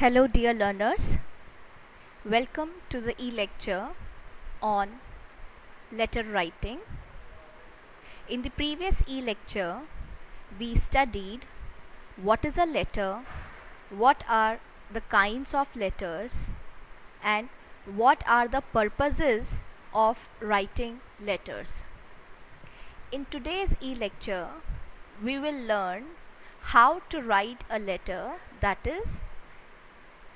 Hello dear learners, welcome to the e-lecture on letter writing. In the previous e-lecture, we studied what is a letter, what are the kinds of letters, and what are the purposes of writing letters. In today's e-lecture, we will learn how to write a letter, that is,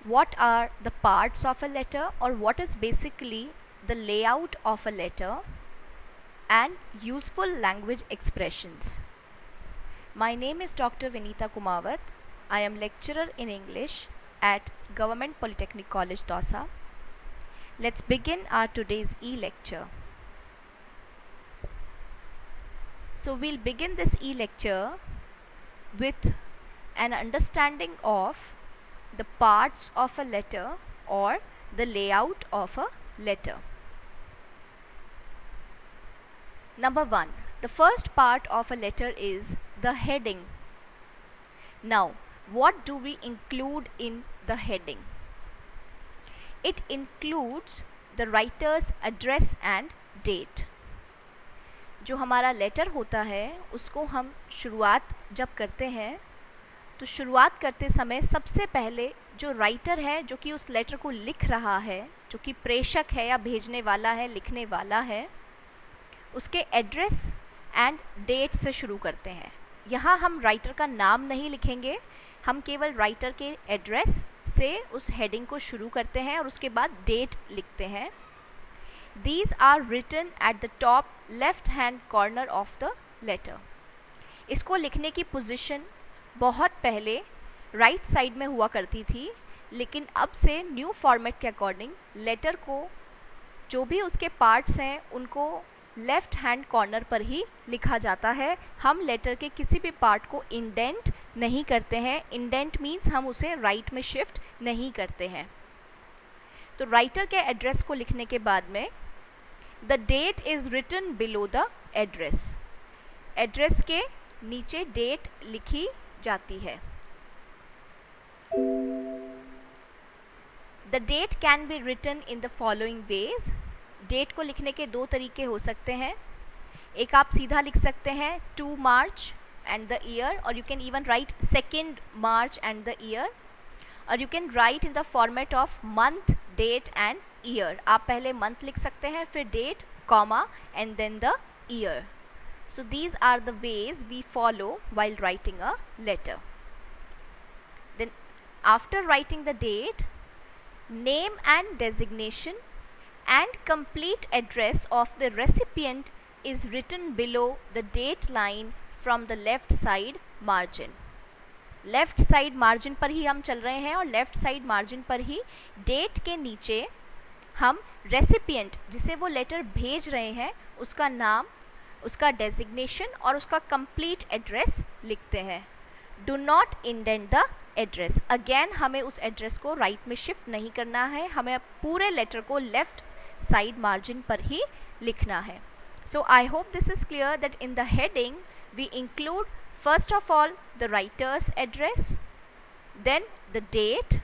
what are the parts of a letter or what is basically the layout of a letter and useful language expressions. My name is Dr. Vinita Kumawat. I am lecturer in English at Government Polytechnic College, Dausa. Let's begin our today's e-lecture. So we'll begin this e-lecture with an understanding of the parts of a letter or the layout of a letter. Number 1. The first part of a letter is the heading. Now, what do we include in the heading? It includes the writer's address and date. जो हमारा letter होता है उसको हम शुरुआत जब करते हैं तो शुरुआत करते समय सबसे पहले जो राइटर है जो कि उस लेटर को लिख रहा है, जो कि प्रेषक है या भेजने वाला है, लिखने वाला है, उसके एड्रेस एंड डेट से शुरू करते हैं. यहाँ हम राइटर का नाम नहीं लिखेंगे, हम केवल राइटर के एड्रेस से उस हेडिंग को शुरू करते हैं और उसके बाद डेट लिखते हैं. These are written at the top left hand corner of the letter. इसको लिखने की पोजीशन बहुत पहले राइट साइड में हुआ करती थी, लेकिन अब से न्यू फॉर्मेट के अकॉर्डिंग लेटर को जो भी उसके पार्ट्स हैं उनको लेफ़्ट हैंड कॉर्नर पर ही लिखा जाता है. हम लेटर के किसी भी पार्ट को इंडेंट नहीं करते हैं. इंडेंट मीन्स हम उसे राइट में शिफ्ट नहीं करते हैं. तो राइटर के एड्रेस को लिखने के बाद में the date is written below the address. Address के नीचे डेट लिखी जाती है. The date can be written in the following ways. Date को लिखने के दो तरीके हो सकते हैं. एक आप सीधा लिख सकते हैं 2 मार्च एंड द ईयर, और you can even write 2 March and the year, और you can write in the format of month, date and year. आप पहले मंथ लिख सकते हैं, फिर date, comma and then the year. So these are the ways we follow while writing a letter. Then after writing the date, name and designation and complete address of the recipient is written below the date line from the left side margin. Left side margin पर ही हम चल रहे हैं और left side margin पर ही date के नीचे हम recipient जिसे वो लेटर भेज रहे हैं उसका नाम, उसका डेजिग्नेशन और उसका कंप्लीट एड्रेस लिखते हैं. Do not indent the address. Again हमें उस एड्रेस को राइट में शिफ्ट नहीं करना है, हमें पूरे लेटर को लेफ्ट साइड मार्जिन पर ही लिखना है. So I hope this is clear that in the heading we include first of all the writer's address, then the date,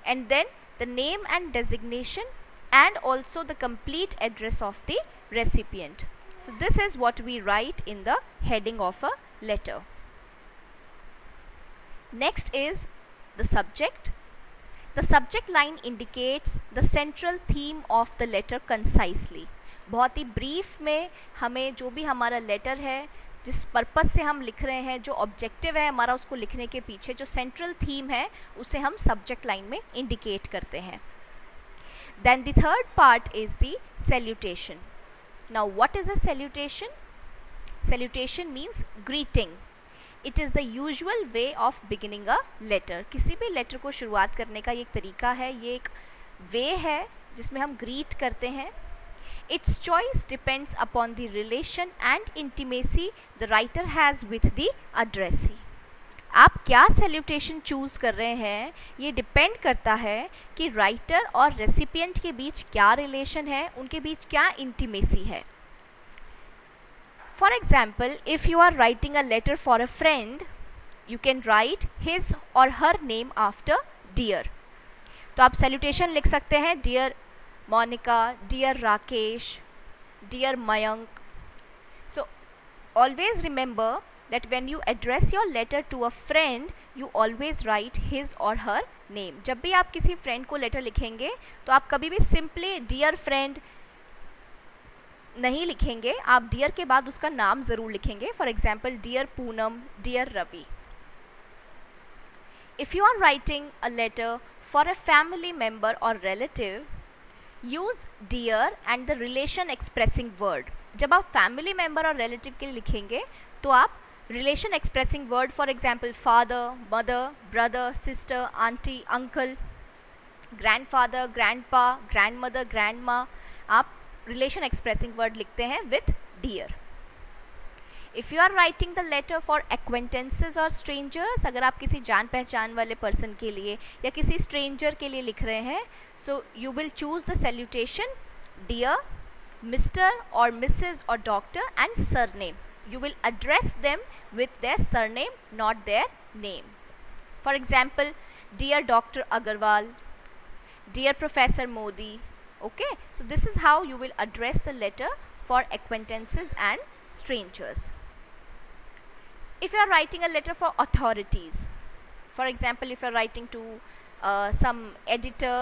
and then the name and designation and also the complete address of the recipient. So this is what we write in the heading of a letter. Next is the subject. The subject line indicates the central theme of the letter concisely. बहुत ही brief में हमें जो भी हमारा letter है, जिस purpose से हम लिख रहे हैं, जो ऑब्जेक्टिव है हमारा उसको लिखने के पीछे, जो सेंट्रल थीम है उसे हम सब्जेक्ट लाइन में इंडिकेट करते हैं. Then the third part is the salutation. Now what is a salutation? Salutation means greeting. It is the usual way of beginning a letter. किसी भी लेटर को शुरुआत करने का ये एक तरीका है, ये एक वे है जिसमें हम ग्रीट करते हैं. Its choice depends upon the relation and intimacy the writer has with the addressee. आप क्या सैल्यूटेशन चूज़ कर रहे हैं ये डिपेंड करता है कि राइटर और रेसिपिएंट के बीच क्या रिलेशन है, उनके बीच क्या इंटीमेसी है. For example, if you are writing a letter for a friend, you can write his or her name after dear. तो आप सैल्यूटेशन लिख सकते हैं dear Monica, dear Rakesh, dear Mayank. So always remember that when you address your letter to a friend you always write his or her name. जब भी आप किसी friend को लेटर लिखेंगे तो आप कभी भी सिंपली डियर फ्रेंड नहीं लिखेंगे, आप डियर के बाद उसका नाम ज़रूर लिखेंगे. For example dear Poonam, dear Ravi. If you are writing a letter for a family member or relative, use dear and the relation expressing word. जब आप फैमिली मेम्बर और रिलेटिव के लिए लिखेंगे तो आप relation expressing word, for example father, mother, brother, sister, aunty, uncle, grandfather, grandpa, grandmother, grandma, आप relation expressing word लिखते हैं with dear. If you are writing the letter for acquaintances और स्ट्रेंजर्स, अगर आप किसी जान पहचान वाले पर्सन के लिए या किसी स्ट्रेंजर के लिए लिख रहे हैं, so you will choose the salutation dear, Mr. or Mrs. or Doctor and surname. You will address them with their surname, not their name. For example, dear Dr. Agarwal, dear Professor Modi. Okay, so this is how you will address the letter for acquaintances and strangers. If you are writing a letter for authorities, for example, if you are writing to some editor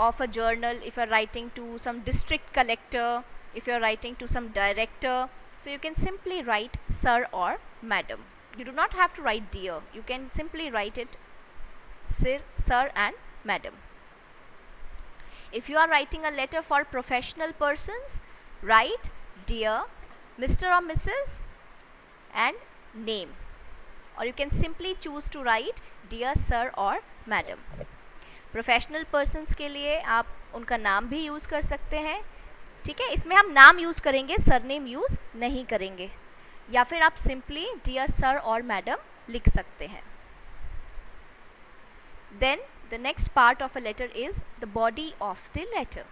of a journal, if you are writing to some district collector, if you are writing to some director, so you can simply write sir or madam. You do not have to write dear, you can simply write it sir and madam. If you are writing a letter for professional persons, write dear, Mr. or Mrs. and name, or you can simply choose to write dear sir or madam. Professional persons के लिए आप उनका नाम भी use कर सकते हैं. ठीक है, इसमें हम नाम यूज़ करेंगे, सरनेम यूज़ नहीं करेंगे. या फिर आप सिंपली डियर सर और मैडम लिख सकते हैं. Then the next part of a letter is the body of the letter.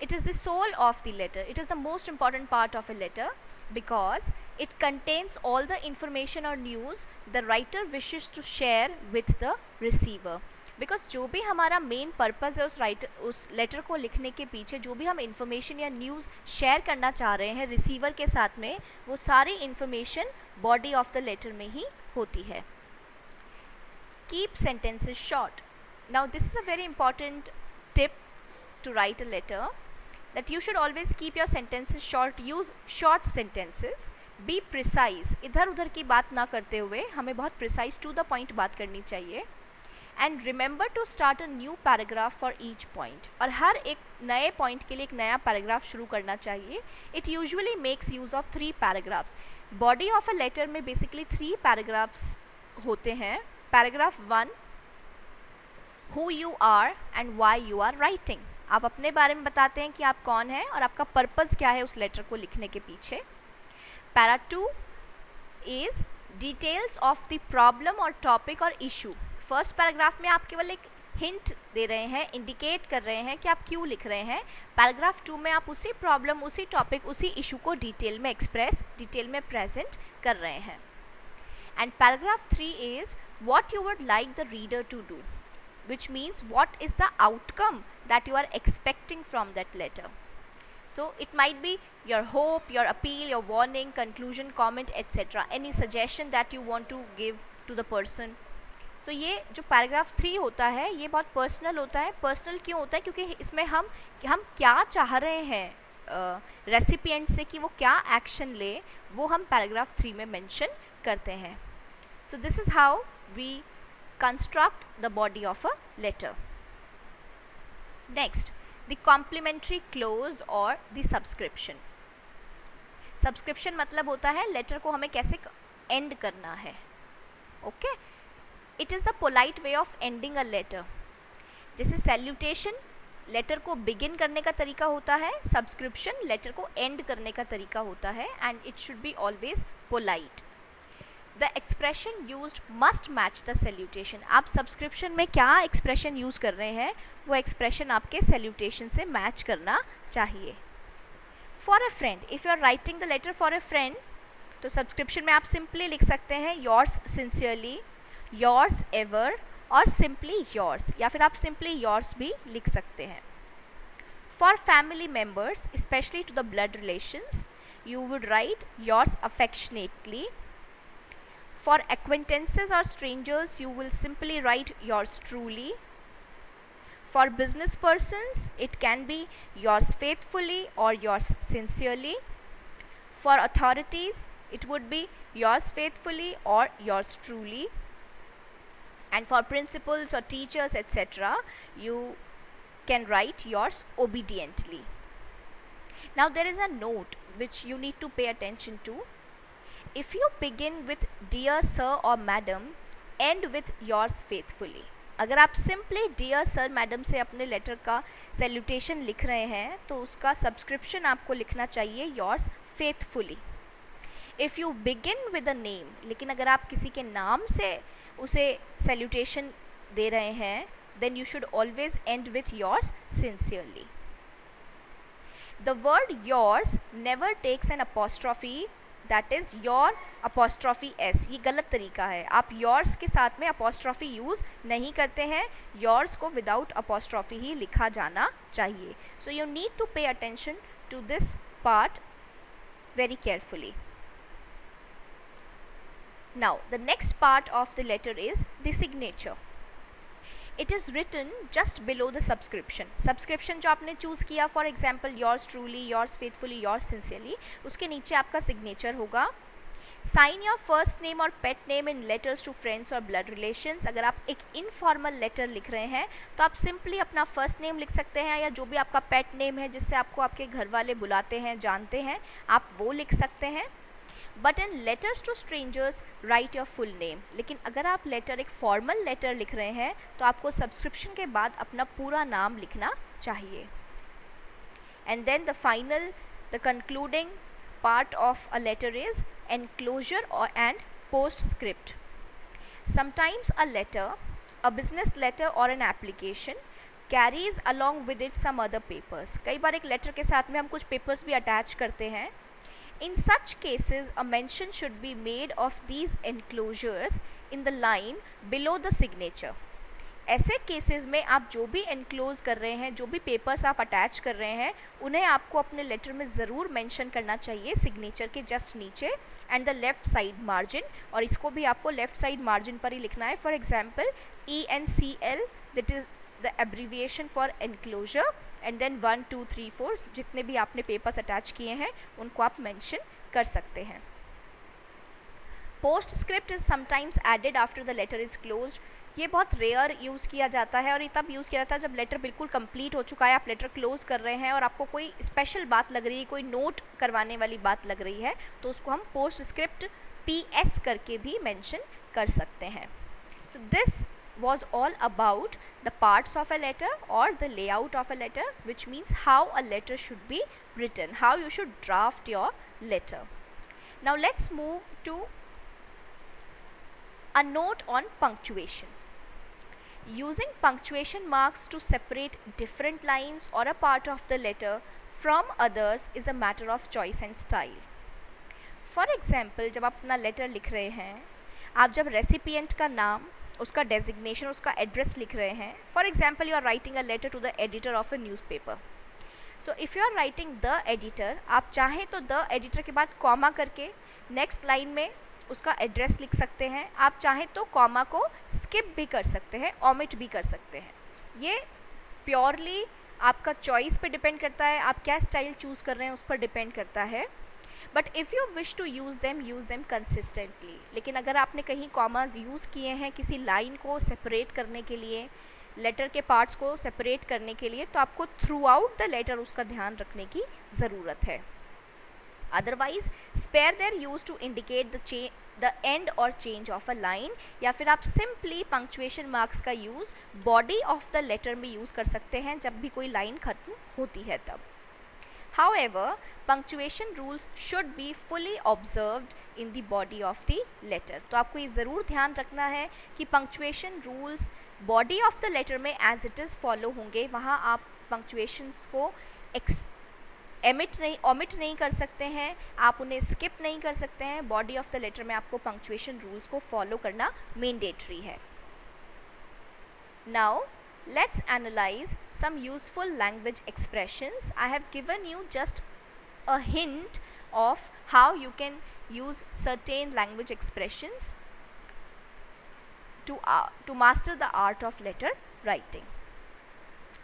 It is the soul of the letter. It is the most important part of a letter because it contains all the information or news the writer wishes to share with the receiver. Because जो भी हमारा main purpose है उस letter को लिखने के पीछे, जो भी हम इंफॉर्मेशन या न्यूज़ शेयर करना चाह रहे हैं रिसीवर के साथ में, वो सारी information body of the letter में ही होती है. Keep sentences short. Now this is a very important tip to write a letter, that you should always keep your sentences short. Use short sentences. Be precise. इधर उधर की बात ना करते हुए हमें बहुत precise to the point बात करनी चाहिए. And remember to start a new paragraph for each point. और हर एक नए point के लिए एक नया paragraph शुरू करना चाहिए. It usually makes use of 3 paragraphs. Body of a letter में basically 3 paragraphs होते हैं. Paragraph 1, who you are and why you are writing. आप अपने बारे में बताते हैं कि आप कौन हैं और आपका पर्पज़ क्या है उस लेटर को लिखने के पीछे. Para 2 is details of the problem और टॉपिक और इशू. फर्स्ट पैराग्राफ में आप केवल एक हिंट दे रहे हैं, इंडिकेट कर रहे हैं कि आप क्यों लिख रहे हैं. पैराग्राफ 2 में आप उसी प्रॉब्लम, उसी टॉपिक, उसी इशू को डिटेल में डिटेल में प्रेजेंट कर रहे हैं. And paragraph 3 is what you would like the reader to do, which means what is the outcome that you are expecting from that letter. So it might be your hope, your appeal, your warning, conclusion, comment, etc. Any suggestion that you want to give to the person. So ये जो paragraph 3 होता है ये बहुत personal होता है. Personal क्यों होता है? क्योंकि इसमें हम क्या चाह रहे हैं रेसिपिएंट से कि वो क्या एक्शन ले, वो हम पैराग्राफ 3 में मेंशन करते हैं. So this is how we construct the body of a letter. Next, the complementary clause or the subscription. Subscription मतलब होता है लेटर को हमें कैसे एंड करना है. Okay, it is the polite way of ending a letter. जैसे salutation letter को बिगिन करने का तरीका होता है, सब्सक्रिप्शन लेटर को एंड करने का तरीका होता है, and it should be always polite. The expression used must match the salutation. आप subscription में क्या expression use कर रहे हैं वो expression आपके salutation से match करना चाहिए. For a friend, if you are writing the letter for a friend, तो subscription में आप simply लिख सकते हैं yours sincerely, yours ever, और सिंपली योर्स, या फिर आप सिंपली योर्स भी लिख सकते हैं. For family members, specially to the blood relations, you would write yours affectionately. For acquaintances or strangers, you will simply write yours truly. For business persons, it can be yours faithfully or yours sincerely. For authorities, it would be yours faithfully or yours truly. And for principals or teachers, etc., you can write yours obediently. Now there is a note which you need to pay attention to. If you begin with dear sir or madam, end with yours faithfully. अगर आप simply dear sir madam से अपने letter का salutation लिख रहे हैं तो उसका सब्सक्रिप्शन आपको लिखना चाहिए yours faithfully. If you begin with a name, लेकिन अगर आप किसी के नाम से उसे सैल्यूटेशन दे रहे हैं, then you should always end with yours sincerely. The word yours never takes an apostrophe, that is your apostrophe s. ये गलत तरीका है. आप yours के साथ में apostrophe यूज़ नहीं करते हैं. yours को without apostrophe ही लिखा जाना चाहिए. So you need to pay attention to this part very carefully. Now the next part of the letter is the signature. It is written just below the subscription. Subscription जो आपने choose किया, for example yours truly, yours faithfully, yours sincerely, उसके नीचे आपका signature होगा. Sign your first name और pet name in letters to friends और blood relations. अगर आप एक इनफॉर्मल लेटर लिख रहे हैं तो आप सिंपली अपना फर्स्ट नेम लिख सकते हैं, या जो भी आपका पेट नेम है जिससे आपको आपके घर वाले बुलाते हैं, जानते हैं, आप वो लिख सकते हैं. But in letters to strangers write your full name. लेकिन अगर आप लेटर एक फॉर्मल लेटर लिख रहे हैं तो आपको सब्सक्रिप्शन के बाद अपना पूरा नाम लिखना चाहिए. And then the final, the concluding part of a letter is enclosure and postscript. Sometimes a letter, a business letter और an application carries along with it some other papers. कई बार एक लेटर के साथ में हम कुछ पेपर्स भी अटैच करते हैं. In such cases, a mention should be made of these enclosures in the line below the signature. ऐसे केसेस में आप जो भी एनक्लोज कर रहे हैं, जो भी पेपर्स आप अटैच कर रहे हैं, उन्हें आपको अपने लेटर में ज़रूर मेंशन करना चाहिए सिग्नेचर के जस्ट नीचे and the left side margin. और इसको भी आपको लेफ्ट साइड मार्जिन पर ही लिखना है. For example ENCL, that is the abbreviation for enclosure, and then 1 2 3 4 जितने भी आपने पेपर्स अटैच किए हैं उनको आप मेंशन कर सकते हैं. Postscript is sometimes added after the letter is closed. ये बहुत रेयर यूज़ किया जाता है और ये तब यूज़ किया जाता है जब लेटर बिल्कुल कंप्लीट हो चुका है, आप लेटर क्लोज कर रहे हैं और आपको कोई स्पेशल बात लग रही है, कोई नोट करवाने वाली बात लग रही है, तो उसको हम पोस्टस्क्रिप्ट PS करके भी मेंशन कर सकते हैं. So this was all about the parts of a letter or the layout of a letter, which means how a letter should be written, how you should draft your letter. Now let's move to a note on punctuation. Using punctuation marks to separate different lines or a part of the letter from others is a matter of choice and style. For example, जब आप अपना letter लिख रहे हैं, आप जब recipient का नाम, उसका डेजिग्नेशन, उसका एड्रेस लिख रहे हैं. For example you are writing a letter to the editor of a newspaper. So if you are writing the editor, आप चाहें तो द एडिटर के बाद कॉमा करके नेक्स्ट लाइन में उसका एड्रेस लिख सकते हैं. आप चाहें तो कॉमा को स्किप भी कर सकते हैं, ओमिट भी कर सकते हैं. ये प्योरली आपका चॉइस पे डिपेंड करता है, आप क्या स्टाइल चूज़ कर रहे हैं उस पर डिपेंड करता है. But if you wish to use them consistently. लेकिन अगर आपने कहीं कॉमाज यूज़ किए हैं किसी लाइन को सेपरेट करने के लिए, लेटर के पार्ट्स को सेपरेट करने के लिए, तो आपको थ्रू आउट द लेटर उसका ध्यान रखने की ज़रूरत है. Otherwise spare their use to indicate the end और चेंज ऑफ अ लाइन, या फिर आप सिंपली पंक्चुएशन मार्क्स का use body of the letter में यूज़ कर सकते हैं जब भी कोई लाइन ख़त्म होती है तब. However, punctuation rules should be fully observed in the body of the letter. तो आपको ये ज़रूर ध्यान रखना है कि punctuation rules body of the letter में as it is follow होंगे. वहाँ आप punctuations को omit नहीं कर सकते हैं, आप उन्हें skip नहीं कर सकते हैं. body of the letter में आपको punctuation rules को follow करना mandatory है. Now let's analyze some useful language expressions. I have given you just a hint of how you can use certain language expressions to master the art of letter writing.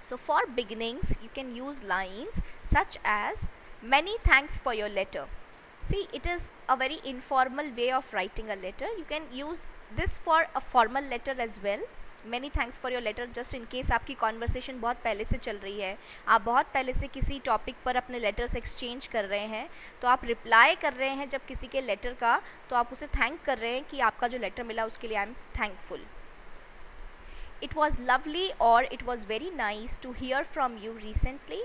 So for beginnings, you can use lines such as many thanks for your letter. See, it is a very informal way of writing a letter. You can use this for a formal letter as well. Many thanks for your letter, just in case आपकी conversation बहुत पहले से चल रही है, आप बहुत पहले से किसी टॉपिक पर अपने लेटर्स एक्सचेंज कर रहे हैं, तो आप रिप्लाई कर रहे हैं जब किसी के लेटर का, तो आप उसे थैंक कर रहे हैं कि आपका जो लेटर मिला उसके लिए I am thankful. It was lovely or it was very nice to hear from you recently.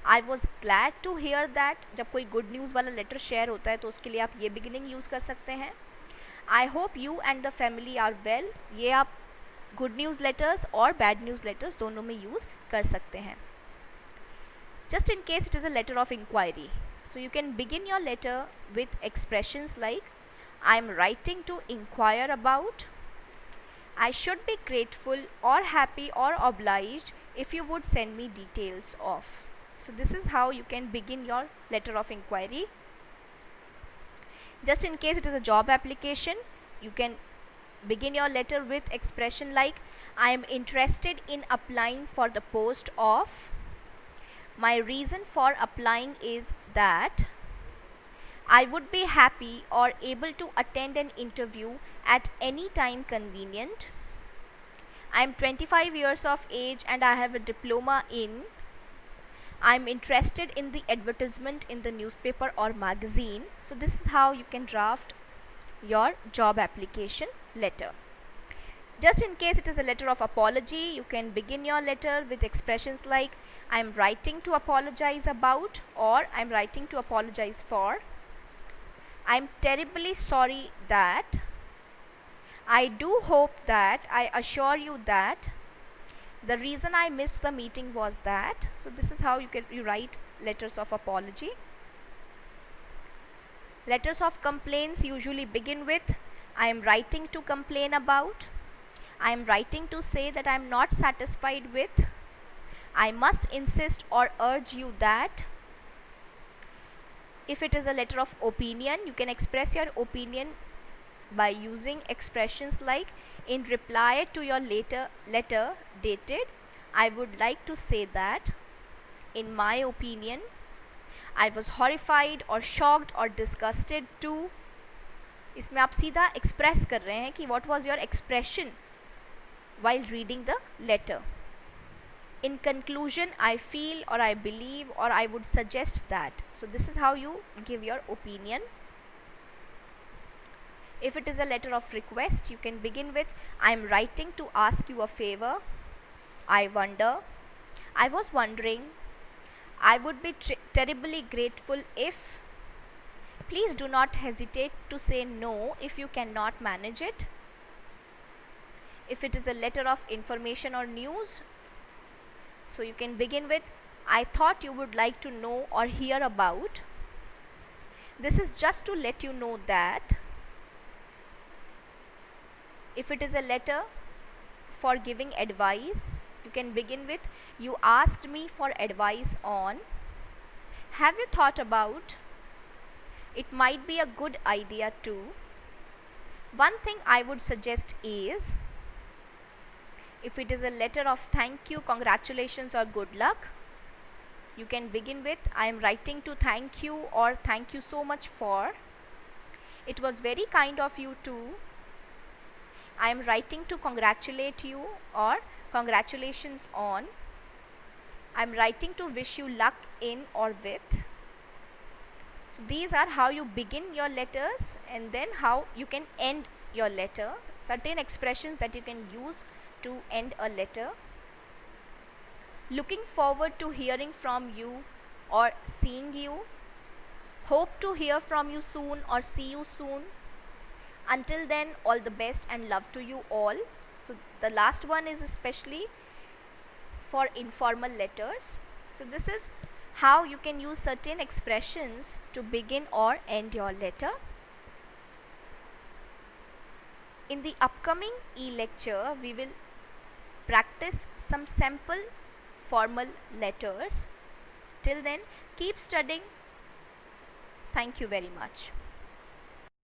I was glad to hear that. जब कोई गुड न्यूज़ वाला लेटर शेयर होता है तो उसके लिए आप ये बिगिनिंग यूज़ कर सकते हैं. I hope you and the family are well. ये आप गुड न्यूज़ लेटर्स और बैड न्यूज़ लेटर्स दोनों में यूज़ कर सकते हैं. Just in case it is a letter of inquiry, so you can begin your letter with expressions like I am writing to inquire about. I should be grateful or happy or obliged if you would send me details of. So this is how you can begin your letter of inquiry. Just in case it is a job application, you can begin your letter with expression like I am interested in applying for the post of. My reason for applying is that I would be happy or able to attend an interview at any time convenient. I am 25 years of age and I have a diploma in. I am interested in the advertisement in the newspaper or magazine. So this is how you can draft your job application letter. Just in case it is a letter of apology, you can begin your letter with expressions like I am writing to apologize about or I am writing to apologize for. I am terribly sorry that. I do hope that. I assure you that. The reason I missed the meeting was that. So this is how you write letters of apology. Letters of complaints usually begin with I am writing to complain about. I am writing to say that I am not satisfied with. I must insist or urge you that. If it is a letter of opinion, you can express your opinion by using expressions like in reply to your letter dated, I would like to say that in my opinion I was horrified or shocked or disgusted to. इसमें आप सीधा express कर रहे हैं कि what was your expression while reading the letter. In conclusion, I feel or I believe or I would suggest that. So this is how you give your opinion. If it is a letter of request, you can begin with I am writing to ask you a favor. I wonder. I was wondering. I would be terribly grateful if. Please do not hesitate to say no if you cannot manage it. If it is a letter of information or news, so you can begin with I thought you would like to know or hear about. This is just to let you know that. If it is a letter for giving advice, you can begin with you asked me for advice on. Have you thought about? It might be a good idea too. One thing I would suggest is if it is a letter of thank you, congratulations or good luck, you can begin with I am writing to thank you or thank you so much for. It was very kind of you too. I am writing to congratulate you or congratulations on. I am writing to wish you luck in or with. So these are how you begin your letters and then how you can end your letter. Certain expressions that you can use to end a letter. Looking forward to hearing from you or seeing you. Hope to hear from you soon or see you soon. Until then, all the best and love to you all. So the last one is especially for informal letters. So this is how you can use certain expressions to begin or end your letter. In the upcoming e-lecture, we will practice some simple formal letters. Till then, keep studying. Thank you very much.